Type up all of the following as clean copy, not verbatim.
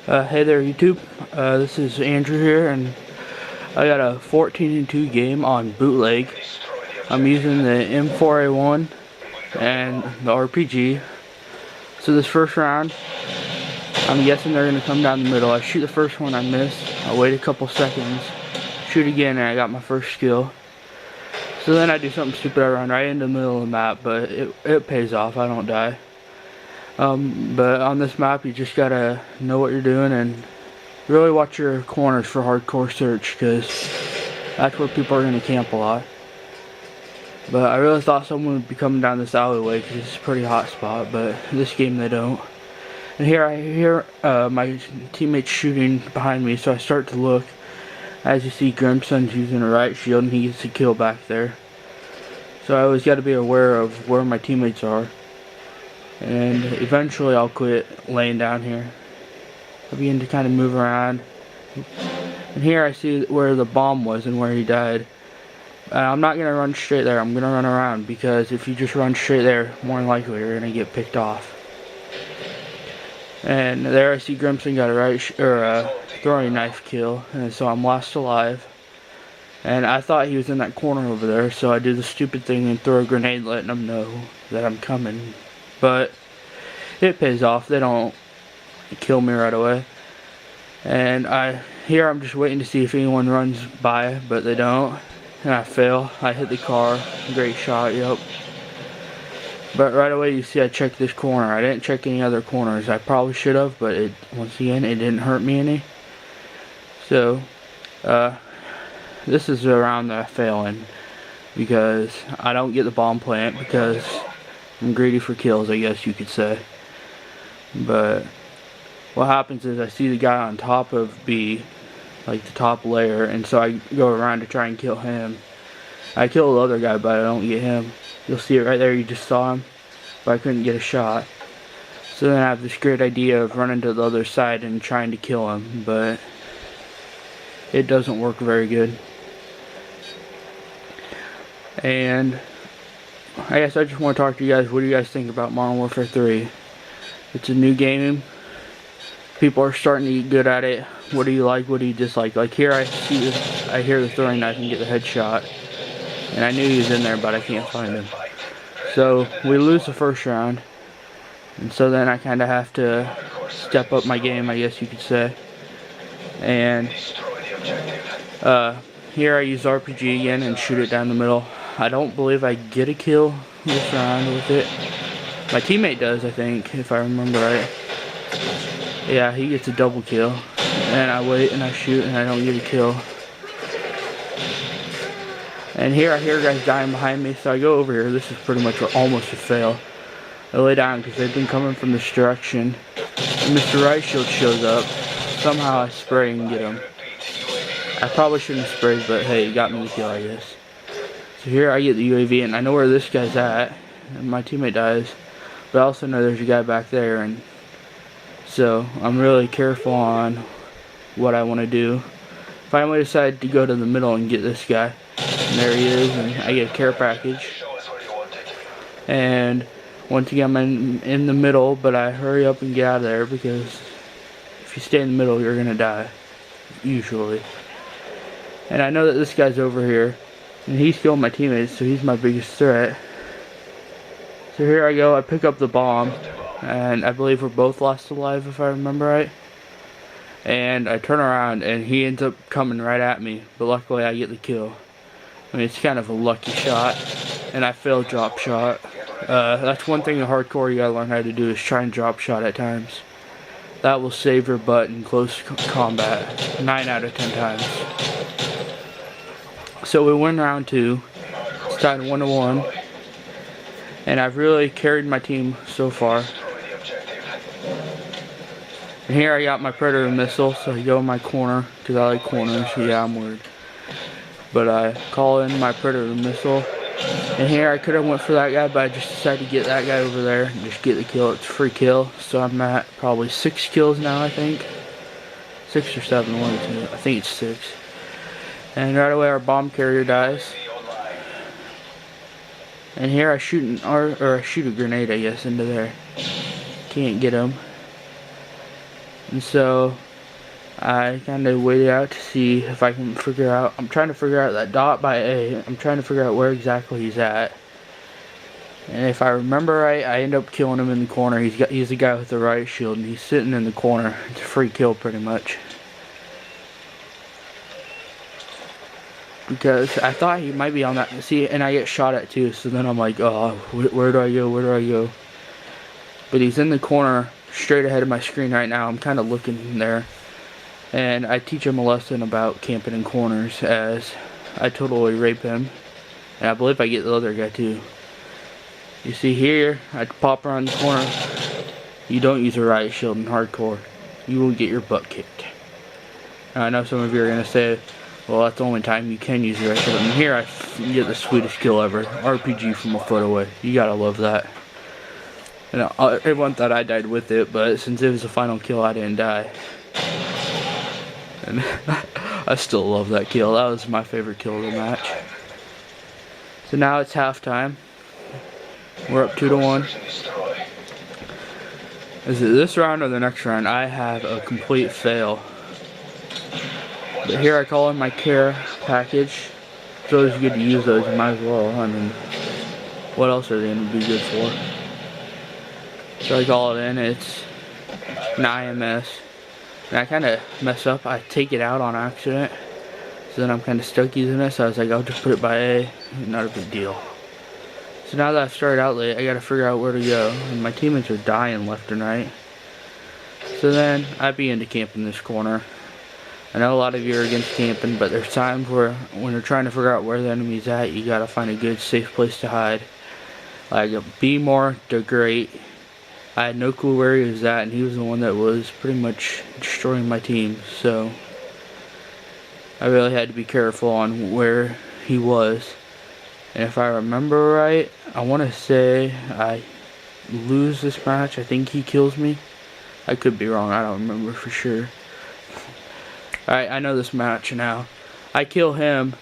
Hey there YouTube, this is Andrew here, and I got a 14-2 game on Bootleg. I'm using the M4A1 and the RPG. So this first round, I'm guessing they're going to come down the middle. I shoot the first one, I miss. I wait a couple seconds, shoot again, and I got my first kill. So then I do something stupid, I run right into the middle of the map, but it pays off, I don't die. But on this map, you just gotta know what you're doing and really watch your corners for hardcore search, because that's where people are gonna camp a lot. But I really thought someone would be coming down this alleyway because it's a pretty hot spot, but in this game they don't. And here I hear my teammates shooting behind me, so I start to look. As you see, Grimson's using a riot shield and he gets a kill back there. So I always gotta be aware of where my teammates are. And eventually I'll quit laying down here. I'll begin to kind of move around. And here I see where the bomb was and where he died. I'm not going to run straight there, I'm going to run around, because if you just run straight there, more than likely you're going to get picked off. And there I see Grimson got a throwing knife kill, and so I'm last alive. And I thought he was in that corner over there, so I do the stupid thing and throw a grenade letting him know that I'm coming. But it pays off, they don't kill me right away. And here I'm just waiting to see if anyone runs by, but they don't. And I fail, I hit the car, great shot, yep. But right away you see I checked this corner. I didn't check any other corners. I probably should have, but once again it didn't hurt me any. So this is the round that I fail in, because I don't get the bomb plant because I'm greedy for kills, I guess you could say. But what happens is I see the guy on top of B, like the top layer, and so I go around to try and kill him. I kill the other guy, but I don't get him. You'll see it right there, you just saw him, but I couldn't get a shot. So then I have this great idea of running to the other side and trying to kill him, but it doesn't work very good. And I guess I just want to talk to you guys. What do you guys think about Modern Warfare 3? It's a new game. People are starting to get good at it. What do you like? What do you dislike? Like here I hear the throwing knife and get the headshot. And I knew he was in there, but I can't find him. So we lose the first round. And so then I kind of have to step up my game, I guess you could say. And here I use RPG again and shoot it down the middle. I don't believe I get a kill this round with it. My teammate does, I think, if I remember right. Yeah, he gets a double kill. And I wait and I shoot and I don't get a kill. And here I hear guys dying behind me, so I go over here. This is pretty much almost a fail. I lay down because they've been coming from this direction. And Mr. Riot Shield shows up. Somehow I spray and get him. I probably shouldn't have sprayed, but hey, it got me the kill, I guess. So here I get the UAV, and I know where this guy's at, and my teammate dies. But I also know there's a guy back there, and so I'm really careful on what I want to do. Finally decide to go to the middle and get this guy. And there he is, and I get a care package. And once again I'm in the middle, but I hurry up and get out of there, because if you stay in the middle you're gonna die, usually. And I know that this guy's over here, and he's killing my teammates, so he's my biggest threat. So here I go, I pick up the bomb, and I believe we're both lost alive if I remember right. And I turn around and he ends up coming right at me, but luckily I get the kill. I mean, it's kind of a lucky shot, and I fail drop shot. That's one thing in hardcore you gotta learn how to do, is try and drop shot at times. That will save your butt in close combat 9 out of 10 times. So we win round 2. It's tied 1-1. And I've really carried my team so far. And here I got my Predator missile, so I go in my corner, because I like corners. Yeah, I'm weird. But I call in my Predator missile. And here I could have went for that guy, but I just decided to get that guy over there and just get the kill. It's a free kill. So I'm at probably 6 kills now, I think. 6 or 7, one or two. I think it's 6. And right away our bomb carrier dies. And here I shoot I shoot a grenade, I guess, into there. Can't get him. And so I kind of waited out to see if I can figure out. I'm trying to figure out that dot by A. I'm trying to figure out where exactly he's at. And if I remember right, I end up killing him in the corner. He's the guy with the riot shield, and he's sitting in the corner. It's a free kill pretty much. Because I thought he might be on that. See, and I get shot at too. So then I'm like, oh, where do I go? Where do I go? But he's in the corner, straight ahead of my screen right now. I'm kind of looking there. And I teach him a lesson about camping in corners, as I totally rape him. And I believe I get the other guy too. You see here, I pop around the corner. You don't use a riot shield in hardcore. You will get your butt kicked. Now, I know some of you are going to say, well, that's the only time you can use your riot shield. And here I get the sweetest kill ever. RPG from a foot away. You gotta love that. And everyone thought I died with it, but since it was the final kill, I didn't die. And I still love that kill. That was my favorite kill of the match. So now it's halftime. We're up 2-1. Is it this round or the next round? I have a complete fail. But here I call in my care package. It's always good to use those. You might as well. I mean, what else are they going to be good for? So I call it in. It's an IMS. And I kind of mess up. I take it out on accident. So then I'm kind of stuck using it. So I was like, I'll just put it by A. Not a big deal. So now that I've started out late, I got to figure out where to go. And my teammates are dying left and right. So then I begin to camp in this corner. I know a lot of you are against camping, but there's times where when you're trying to figure out where the enemy's at, you got to find a good, safe place to hide. Like B more, they're great. I had no clue where he was at, and he was the one that was pretty much destroying my team. So I really had to be careful on where he was. And if I remember right, I want to say I lose this match. I think he kills me. I could be wrong. I don't remember for sure. Alright, I know this match now. I kill him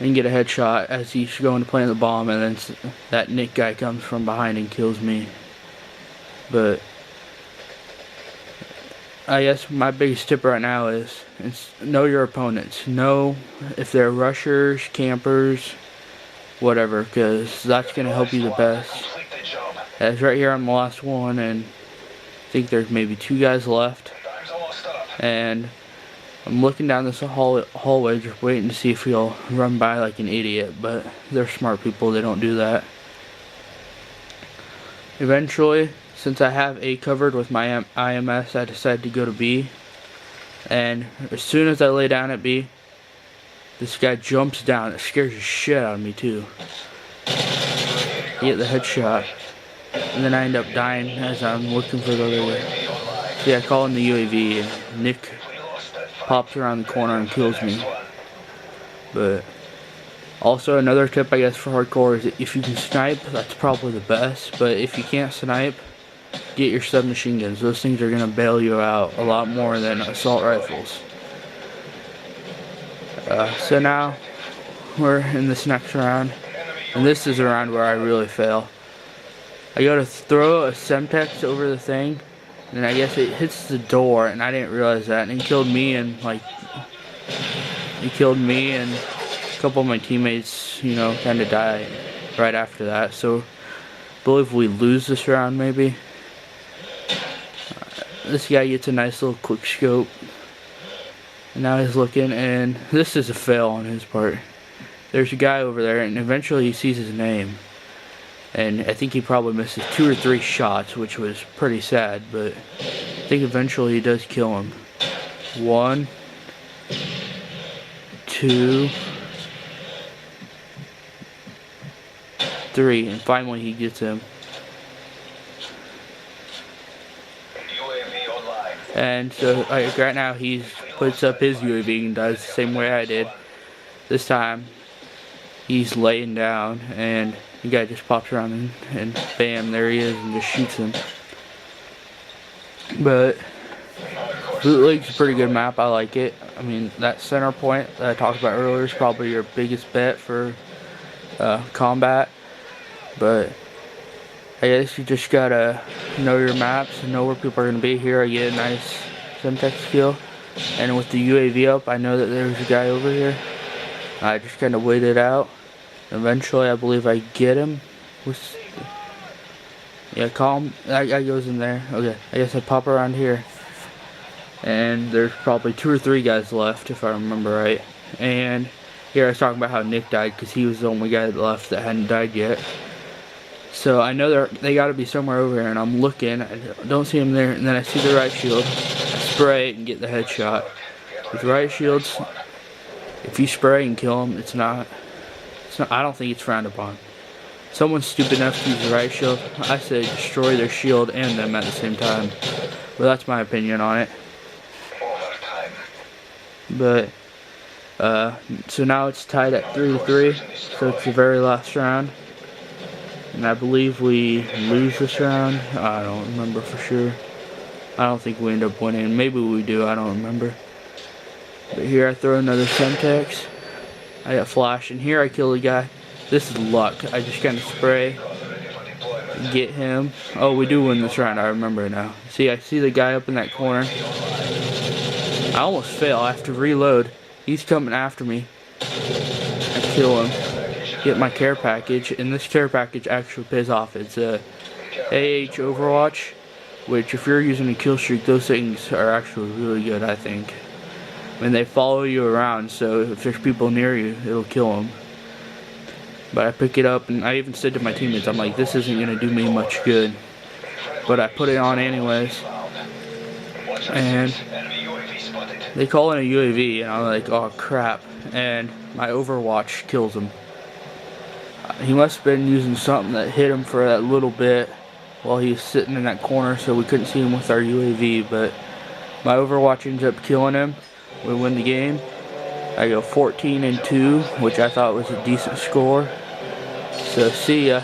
and get a headshot as he's going to plant the bomb, and then that Nick guy comes from behind and kills me. But I guess my biggest tip right now is know your opponents. Know if they're rushers, campers, whatever, because that's going to help you the best. As right here I'm the last one, and I think there's maybe 2 guys left. And I'm looking down this hallway just waiting to see if he'll run by like an idiot, but they're smart people, they don't do that. Eventually, since I have A covered with my IMS, I decided to go to B. And as soon as I lay down at B, this guy jumps down. It scares the shit out of me too. I get the headshot, and then I end up dying as I'm looking for the other guy. See, I call in the UAV, and Nick pops around the corner and kills me. But also another tip I guess for hardcore is that if you can snipe, that's probably the best. But if you can't snipe, get your submachine guns. Those things are gonna bail you out a lot more than assault rifles. So now we're in this next round, and this is a round where I really fail. I go to throw a Semtex over the thing, and I guess it hits the door, and I didn't realize that, and he killed me, and a couple of my teammates, you know, kind of died right after that. So I believe we lose this round maybe. This guy gets a nice little quick scope, and now he's looking, and this is a fail on his part. There's a guy over there, and eventually he sees his name, and I think he probably misses 2 or 3 shots, which was pretty sad, but I think eventually he does kill him. 1, 2, 3, and finally he gets him. And so right now he puts up his UAV and does the same way I did. This time he's laying down, and the guy just pops around and bam, there he is, and just shoots him. But Bootleg's a pretty good map. I like it. I mean, that center point that I talked about earlier is probably your biggest bet for combat. But I guess you just gotta know your maps and know where people are gonna be. Here I get a nice Semtex kill. And with the UAV up, I know that there's a guy over here. I just kind of waited out. Eventually, I believe I get him. Yeah, calm. I goes in there. Okay, I guess I pop around here. And there's probably 2 or 3 guys left, if I remember right. And here I was talking about how Nick died, because he was the only guy left that hadn't died yet. So I know they got to be somewhere over here, and I'm looking. I don't see them there, and then I see the right shield. I spray it and get the headshot. With right shields, if you spray and kill them, it's not. I don't think it's frowned upon. Someone's stupid enough to use the right shield, I say destroy their shield and them at the same time. But that's my opinion on it. But so now it's tied at 3-3, so it's the very last round. And I believe we lose this round. I don't remember for sure. I don't think we end up winning. Maybe we do, I don't remember. But here I throw another Semtex. I got flash, and here I kill the guy. This is luck. I just kind of spray, get him. Oh, we do win this round, I remember now. See, I see the guy up in that corner. I almost fail. I have to reload. He's coming after me. I kill him. Get my care package, and this care package actually pays off. It's a AH Overwatch, which if you're using a kill streak, those things are actually really good, I think. And they follow you around, so if there's people near you, it'll kill them. But I pick it up, and I even said to my teammates, I'm like, this isn't going to do me much good. But I put it on anyways. And they call in a UAV, and I'm like, oh crap. And my Overwatch kills him. He must have been using something that hit him for that little bit while he was sitting in that corner, so we couldn't see him with our UAV. But my Overwatch ends up killing him. We win the game. I go 14-2, which I thought was a decent score. So see ya.